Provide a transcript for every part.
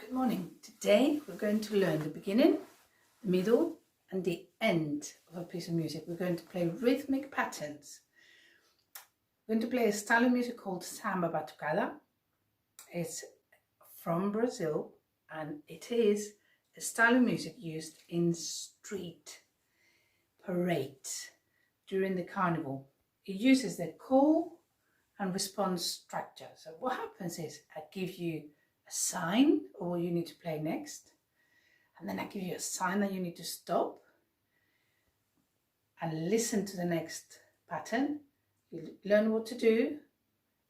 Good morning. Today we're going to learn the beginning, the middle and the end of a piece of music. We're going to play rhythmic patterns. We're going to play a style of music called samba batucada. It's from Brazil and it is a style of music used in street parades during the carnival. It uses the call and response structure. So what happens is I give you a sign of what you need to play next, and then I give you a sign that you need to stop and listen to the next pattern. You learn what to do,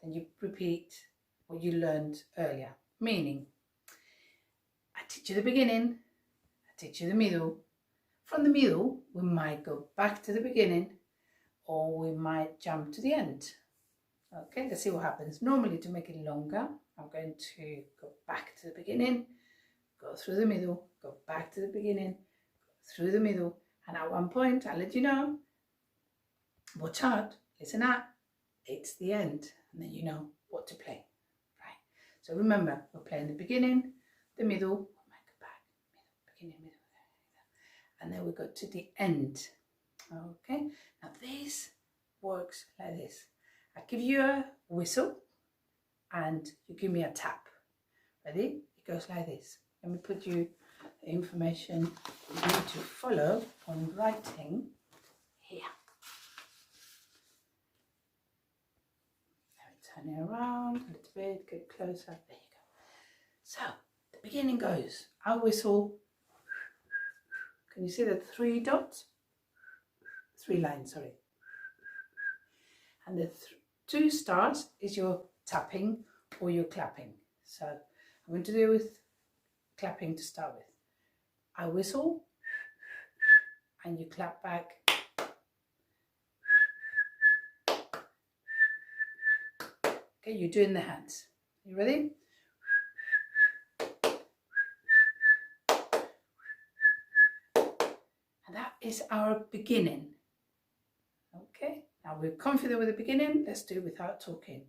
then you repeat what you learned earlier. Meaning, I teach you the beginning, I teach you the middle. From the middle, we might go back to the beginning or we might jump to the end. Okay, let's see what happens. Normally, to make it longer, I'm going to go back to the beginning, go through the middle, go back to the beginning, go through the middle, and at one point, I'll let you know, watch out, listen up, it's the end, and then you know what to play, right? So remember, we're playing the beginning, the middle, go back, middle, beginning, middle, and then we go to the end. Okay, now this works like this. I give you a whistle and you give me a tap. Ready? It goes like this. Let me put you the information you need to follow on writing here. Let me turn it around a little bit, get closer. There you go. So the beginning goes, I whistle. Can you see the 3 dots? 3 lines, sorry. And the 2 stars is your tapping or your clapping. So I'm going to do with clapping to start with. I whistle and you clap back. Okay, you're doing the hands. You ready? And that is our beginning. Okay, now we're confident with the beginning, let's do it without talking.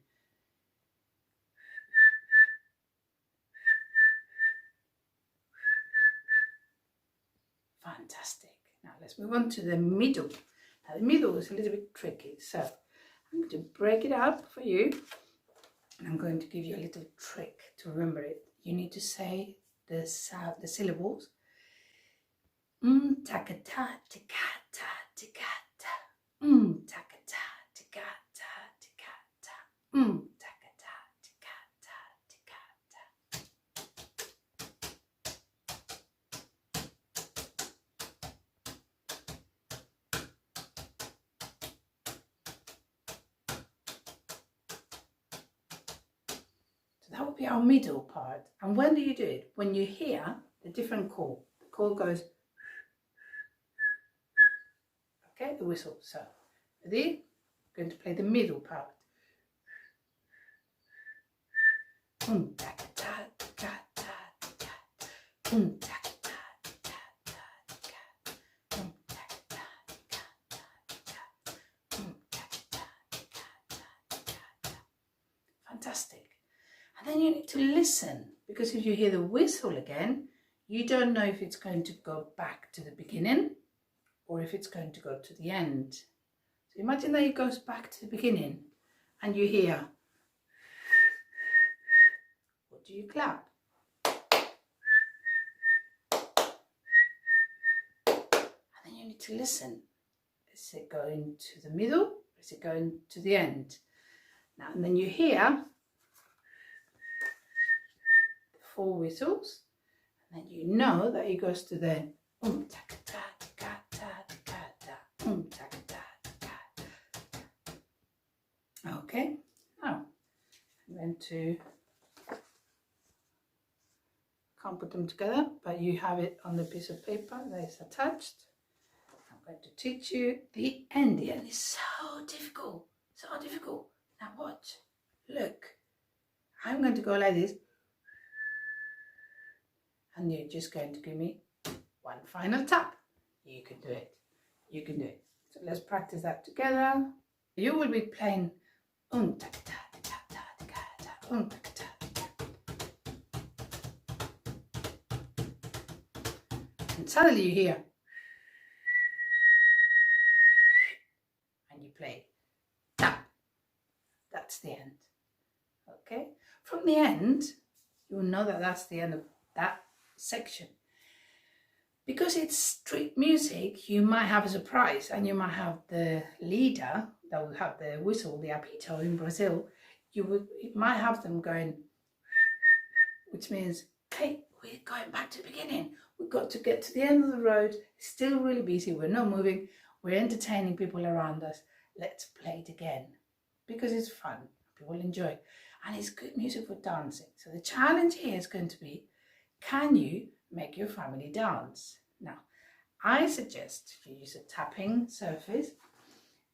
Fantastic. Now let's move on to the middle. Now the middle is a little bit tricky, so I'm going to break it up for you and I'm going to give you a little trick to remember it. You need to say the syllables. Takata, tikata, tikata. Takata, tikata, tikata. Takata, tikata, tikata. So that would be our middle part. And when do you do it? When you hear the different call. The call goes, okay, the whistle. So, ready? I'm going to play the middle part. Fantastic. And then you need to listen, because if you hear the whistle again, you don't know if it's going to go back to the beginning or if it's going to go to the end. So imagine that it goes back to the beginning and you hear, what do you clap? And then you need to listen. Is it going to the middle or is it going to the end? Now, and then you hear the 4 whistles, and then you know that it goes to the Okay, now I'm going to, can't put them together, but you have it on the piece of paper that is attached. I'm going to teach you the end. The end is so difficult, so difficult. Now watch, look, I'm going to go like this, and you're just going to give me one final tap. You can do it, you can do it. So let's practice that together. You will be playing takata, takata, takata, takata. And suddenly you hear, and you play tap. That's the end. Okay? From the end, you will know that that's the end of that section. Because it's street music, you might have a surprise, and you might have the leader that will have the whistle, the apito in Brazil. You might have them going, which means, hey, we're going back to the beginning. We've got to get to the end of the road. It's still really busy. We're not moving. We're entertaining people around us. Let's play it again. Because it's fun. People enjoy it. And it's good music for dancing. So the challenge here is going to be, can you make your family dance? Now, I suggest you use a tapping surface.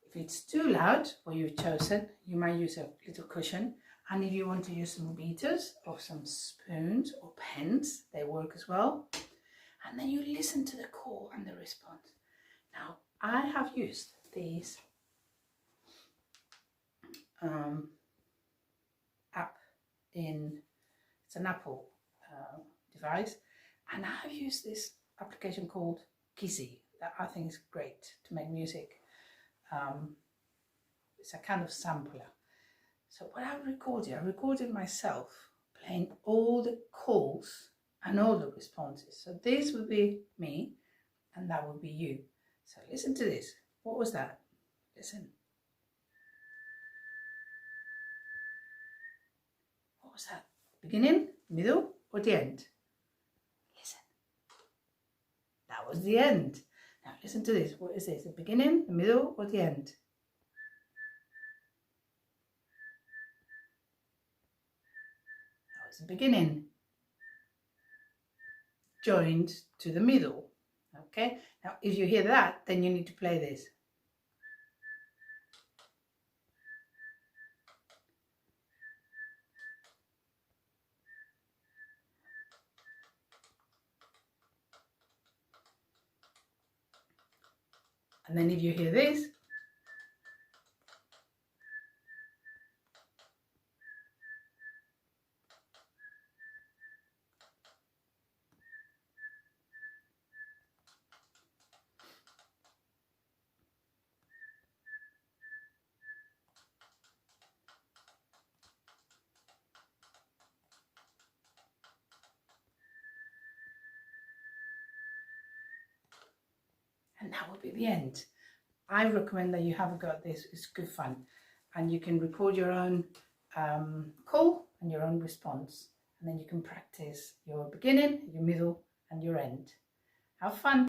If it's too loud for you've chosen, you might use a little cushion. And if you want to use some beaters or some spoons or pens, they work as well. And then you listen to the call and the response. Now, I have used these app it's an Apple device, and I have used this application called Keezee that I think is great to make music. It's a kind of sampler. So what I recorded myself playing all the calls and all the responses. So this would be me and that would be you. So listen to this. What was that? Listen. What was that? Beginning, middle, or the end? Listen. That was the end. Now listen to this. What is this? The beginning, the middle, or the end? That was the beginning. Joined to the middle. Okay? Now if you hear that, then you need to play this. And then if you hear this, and that will be the end. I recommend that you have a go at this. It's good fun. And you can record your own call and your own response. And then you can practice your beginning, your middle, and your end. Have fun.